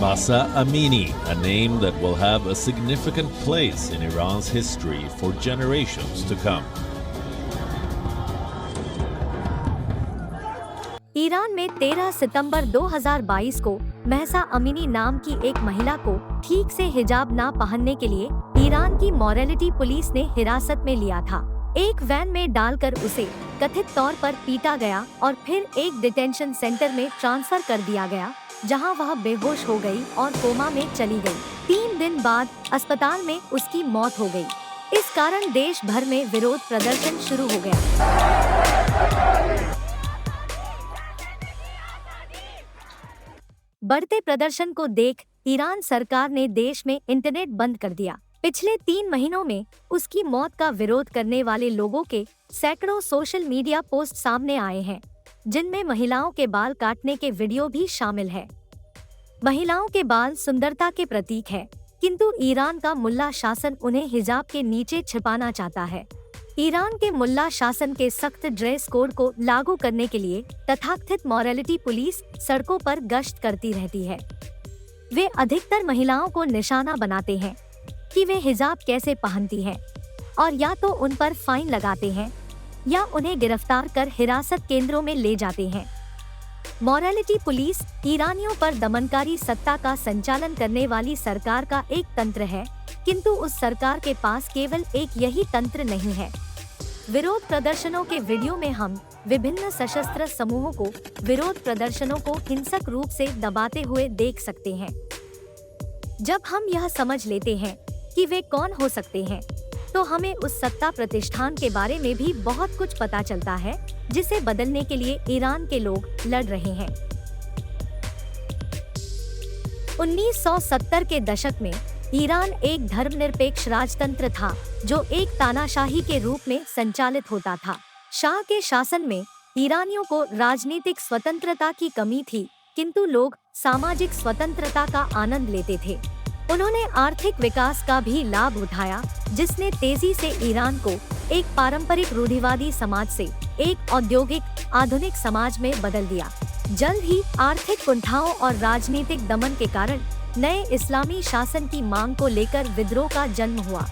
Mahsa Amini, a name that will have a significant place in Iran's history for generations to come. Iran में 13 सितंबर 2022 को Mahsa Amini नाम की एक महिला को ठीक से हिजाब ना पहनने के लिए ईरान की मॉरलिटी पुलिस ने हिरासत में लिया था। एक वैन में डालकर उसे कथित तौर पर पीटा गया और फिर एक डिटेंशन सेंटर में ट्रांसफर कर दिया गया, जहां वह बेहोश हो गई और कोमा में चली गई। 3 दिन बाद अस्पताल में उसकी मौत हो गई। इस कारण देश भर में विरोध प्रदर्शन शुरू हो गया। बढ़ते प्रदर्शन को देख ईरान सरकार ने देश में इंटरनेट बंद कर दिया। पिछले 3 महीनों में उसकी मौत का विरोध करने वाले लोगों के सैकड़ों सोशल मीडिया पोस्ट सामने आए हैं, जिनमें महिलाओं के बाल काटने के वीडियो भी शामिल है। महिलाओं के बाल सुंदरता के प्रतीक है, किंतु ईरान का मुल्ला शासन उन्हें हिजाब के नीचे छिपाना चाहता है। ईरान के मुल्ला शासन के सख्त ड्रेस कोड को लागू करने के लिए तथाकथित मॉरलिटी पुलिस सड़कों पर गश्त करती रहती है। वे अधिकतर महिलाओं को निशाना बनाते हैं कि वे हिजाब कैसे पहनती हैं, और या तो उन पर फाइन लगाते हैं या उन्हें गिरफ्तार कर हिरासत केंद्रों में ले जाते हैं। मॉरलिटी पुलिस ईरानियों पर दमनकारी सत्ता का संचालन करने वाली सरकार का एक तंत्र है, किंतु उस सरकार के पास केवल एक यही तंत्र नहीं है। विरोध प्रदर्शनों के वीडियो में हम विभिन्न सशस्त्र समूहों को विरोध प्रदर्शनों को हिंसक रूप से दबाते हुए देख सकते हैं। जब हम यह समझ लेते हैं कि वे कौन हो सकते हैं, तो हमें उस सत्ता प्रतिष्ठान के बारे में भी बहुत कुछ पता चलता है, जिसे बदलने के लिए ईरान के लोग लड़ रहे हैं। 1970 के दशक में ईरान एक धर्मनिरपेक्ष राजतंत्र था, जो एक तानाशाही के रूप में संचालित होता था। शाह के शासन में ईरानियों को राजनीतिक स्वतंत्रता की कमी थी, किंतु लोग सामाजिक स्वतंत्रता का आनंद लेते थे। उन्होंने आर्थिक विकास का भी लाभ उठाया, जिसने तेजी से ईरान को एक पारंपरिक रूढ़िवादी समाज से एक औद्योगिक आधुनिक समाज में बदल दिया। जल्द ही आर्थिक कुंठाओं और राजनीतिक दमन के कारण नए इस्लामी शासन की मांग को लेकर विद्रोह का जन्म हुआ।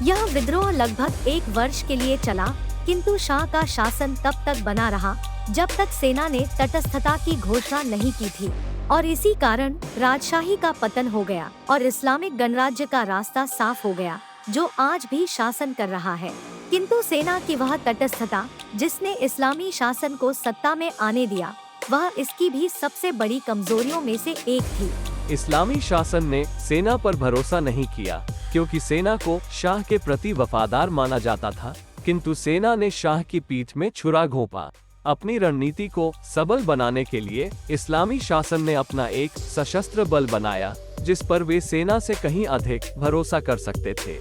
यह विद्रोह लगभग 1 वर्ष के लिए चला, किंतु शाह का शासन तब तक बना रहा जब तक सेना ने तटस्थता की घोषणा नहीं की थी, और इसी कारण राजशाही का पतन हो गया और इस्लामिक गणराज्य का रास्ता साफ हो गया, जो आज भी शासन कर रहा है। किंतु सेना की वह तटस्थता जिसने इस्लामी शासन को सत्ता में आने दिया, वह इसकी भी सबसे बड़ी कमजोरियों में से एक थी। इस्लामी शासन ने सेना पर भरोसा नहीं किया, क्योंकि सेना को शाह के प्रति वफादार माना जाता था, किंतु सेना ने शाह की पीठ में छुरा घोंपा। अपनी रणनीति को सबल बनाने के लिए इस्लामी शासन ने अपना एक सशस्त्र बल बनाया, जिस पर वे सेना से कहीं अधिक भरोसा कर सकते थे।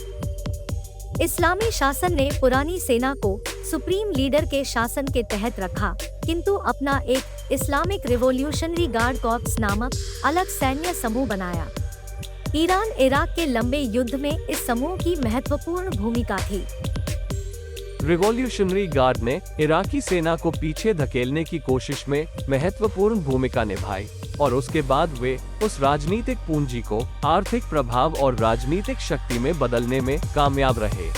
इस्लामी शासन ने पुरानी सेना को सुप्रीम लीडर के शासन के तहत रखा, किंतु अपना एक इस्लामिक रिवॉल्यूशनरी गार्ड कॉर्प्स नामक अलग सैन्य समूह बनाया। ईरान इराक के लंबे युद्ध में इस समूह की महत्वपूर्ण भूमिका थी। रिवॉल्यूशनरी गार्ड ने इराकी सेना को पीछे धकेलने की कोशिश में महत्वपूर्ण भूमिका निभाई, और उसके बाद वे उस राजनीतिक पूंजी को आर्थिक प्रभाव और राजनीतिक शक्ति में बदलने में कामयाब रहे।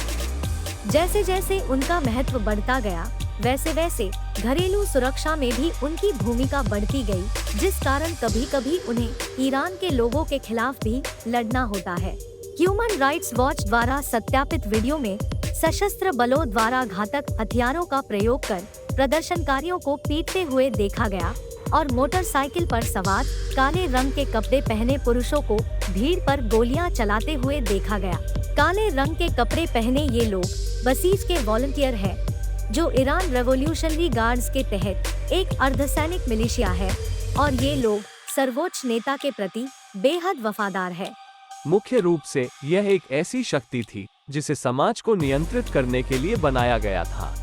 जैसे जैसे उनका महत्व बढ़ता गया, वैसे वैसे घरेलू सुरक्षा में भी उनकी भूमिका बढ़ती गई, जिस कारण कभी कभी उन्हें ईरान के लोगों के खिलाफ भी लड़ना होता है। ह्यूमन राइट्स वॉच द्वारा सत्यापित वीडियो में सशस्त्र बलों द्वारा घातक हथियारों का प्रयोग कर प्रदर्शनकारियों को पीटते हुए देखा गया, और मोटरसाइकिल पर सवार काले रंग के कपड़े पहने पुरुषों को भीड़ पर गोलियां चलाते हुए देखा गया। काले रंग के कपड़े पहने ये लोग बसीज के वॉलंटियर हैं, जो ईरान रेवोल्यूशनरी गार्ड्स के तहत एक अर्धसैनिक मिलिशिया है, और ये लोग सर्वोच्च नेता के प्रति बेहद वफादार है। मुख्य रूप से यह एक ऐसी शक्ति थी जिसे समाज को नियंत्रित करने के लिए बनाया गया था।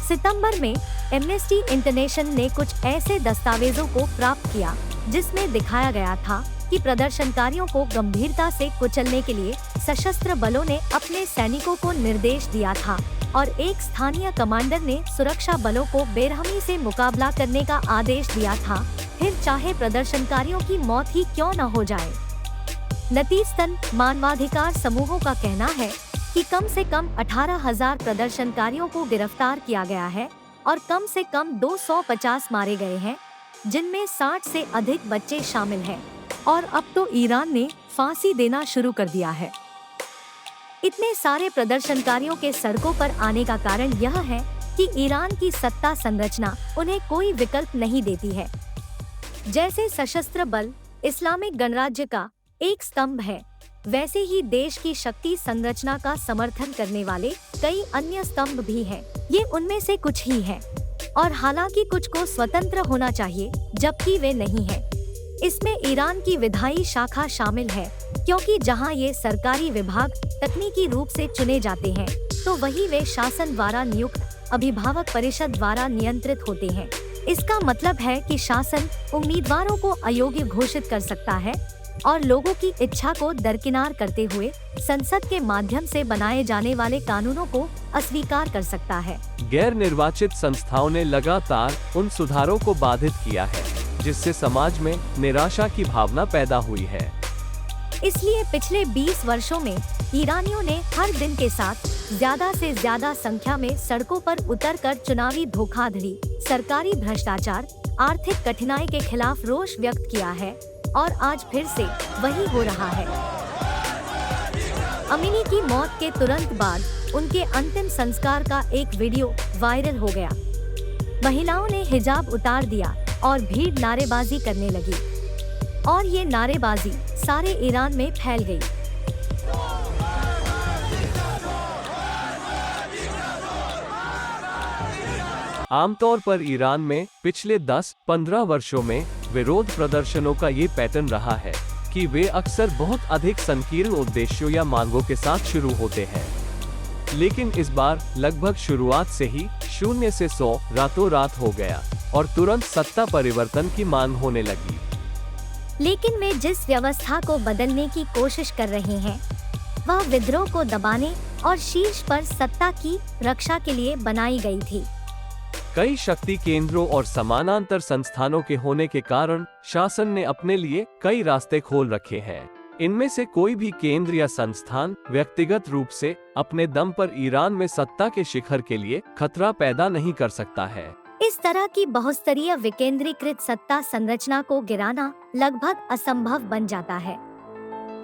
सितंबर में एमनेस्टी इंटरनेशनल ने कुछ ऐसे दस्तावेजों को प्राप्त किया, जिसमें दिखाया गया था कि प्रदर्शनकारियों को गंभीरता से कुचलने के लिए सशस्त्र बलों ने अपने सैनिकों को निर्देश दिया था और एक स्थानीय कमांडर ने सुरक्षा बलों को बेरहमी से मुकाबला करने का आदेश दिया था, फिर चाहे प्रदर्शनकारियों की मौत ही क्यों न हो जाए। नतीजतन मानवाधिकार समूहों का कहना है कि कम से कम 18,000 प्रदर्शनकारियों को गिरफ्तार किया गया है और कम से कम 250 मारे गए हैं, जिनमें 60 से अधिक बच्चे शामिल हैं। और अब तो ईरान ने फांसी देना शुरू कर दिया है। इतने सारे प्रदर्शनकारियों के सड़कों पर आने का कारण यह है कि ईरान की सत्ता संरचना उन्हें कोई विकल्प नहीं देती है। जैसे सशस्त्र बल इस्लामिक गणराज्य का एक स्तंभ है, वैसे ही देश की शक्ति संरचना का समर्थन करने वाले कई अन्य स्तंभ भी हैं। ये उनमें से कुछ ही हैं। और हालांकि कुछ को स्वतंत्र होना चाहिए, जबकि वे नहीं हैं। इसमें ईरान की विधायी शाखा शामिल है, क्योंकि जहां ये सरकारी विभाग तकनीकी रूप से चुने जाते हैं, तो वही वे शासन द्वारा नियुक्त अभिभावक परिषद द्वारा नियंत्रित होते हैं। इसका मतलब है कि शासन उम्मीदवारों को अयोग्य घोषित कर सकता है और लोगों की इच्छा को दरकिनार करते हुए संसद के माध्यम से बनाए जाने वाले कानूनों को अस्वीकार कर सकता है। गैर निर्वाचित संस्थाओं ने लगातार उन सुधारों को बाधित किया है, जिससे समाज में निराशा की भावना पैदा हुई है। इसलिए पिछले 20 वर्षों में ईरानियों ने हर दिन के साथ ज्यादा से ज्यादा संख्या में सड़कों पर उतरकर चुनावी धोखाधड़ी, सरकारी भ्रष्टाचार, आर्थिक कठिनाई के खिलाफ रोष व्यक्त किया है और आज फिर से वही हो रहा है। अमीनी की मौत के तुरंत बाद उनके अंतिम संस्कार का एक वीडियो वायरल हो गया। महिलाओं ने हिजाब उतार दिया और भीड़ नारेबाजी करने लगी और ये नारेबाजी सारे ईरान में फैल गई। आमतौर पर ईरान में पिछले 10-15 वर्षों में विरोध प्रदर्शनों का ये पैटर्न रहा है कि वे अक्सर बहुत अधिक संकीर्ण उद्देश्यों या मांगों के साथ शुरू होते हैं। लेकिन इस बार लगभग शुरुआत से ही 0 से 100 रातों रात हो गया और तुरंत सत्ता परिवर्तन की मांग होने लगी। लेकिन वे जिस व्यवस्था को बदलने की कोशिश कर रहे हैं, वह विद्रोह को दबाने और शीर्ष पर सत्ता की रक्षा के लिए बनाई गई थी। कई शक्ति केंद्रों और समानांतर संस्थानों के होने के कारण शासन ने अपने लिए कई रास्ते खोल रखे हैं। इनमें से कोई भी केंद्र या संस्थान व्यक्तिगत रूप से अपने दम पर ईरान में सत्ता के शिखर के लिए खतरा पैदा नहीं कर सकता है। इस तरह की बहुस्तरीय विकेंद्रीकृत सत्ता संरचना को गिराना लगभग असंभव बन जाता है।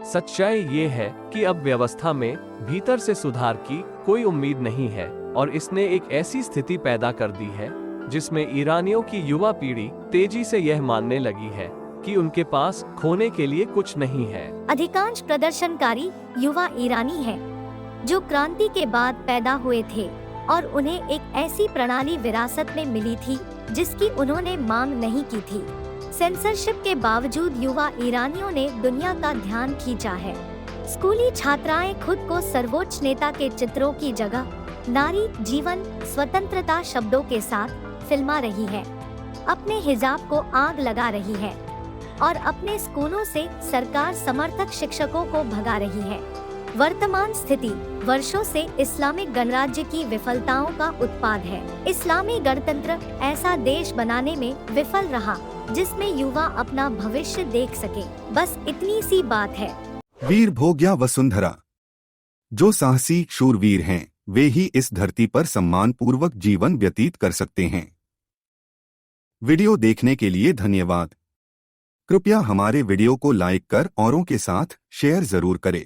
सच्चाई ये है कि अब व्यवस्था में भीतर से सुधार की कोई उम्मीद नहीं है और इसने एक ऐसी स्थिति पैदा कर दी है जिसमें ईरानियों की युवा पीढ़ी तेजी से यह मानने लगी है कि उनके पास खोने के लिए कुछ नहीं है। अधिकांश प्रदर्शनकारी युवा ईरानी हैं, जो क्रांति के बाद पैदा हुए थे और उन्हें एक ऐसी प्रणाली विरासत में मिली थी जिसकी उन्होंने मांग नहीं की थी। सेंसरशिप के बावजूद युवा ईरानियों ने दुनिया का ध्यान खींचा है। स्कूली छात्राएं खुद को सर्वोच्च नेता के चित्रों की जगह नारी, जीवन, स्वतंत्रता शब्दों के साथ फिल्मा रही है, अपने हिजाब को आग लगा रही है और अपने स्कूलों से सरकार समर्थक शिक्षकों को भगा रही है। वर्तमान स्थिति वर्षों से इस्लामिक गणराज्य की विफलताओं का उत्पाद है। इस्लामी गणतंत्र ऐसा देश बनाने में विफल रहा जिसमें युवा अपना भविष्य देख सके। बस इतनी सी बात है। वीर भोग्या वसुंधरा। जो साहसी शूरवीर हैं, वे ही इस धरती पर सम्मान पूर्वक जीवन व्यतीत कर सकते हैं। वीडियो देखने के लिए धन्यवाद। कृपया हमारे वीडियो को लाइक कर औरों के साथ शेयर जरूर करें।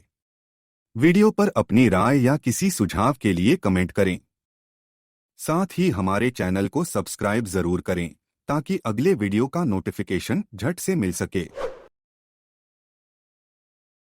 वीडियो पर अपनी राय या किसी सुझाव के लिए कमेंट करें। साथ ही हमारे चैनल को सब्सक्राइब जरूर करें ताकि अगले वीडियो का नोटिफिकेशन झट से मिल सके।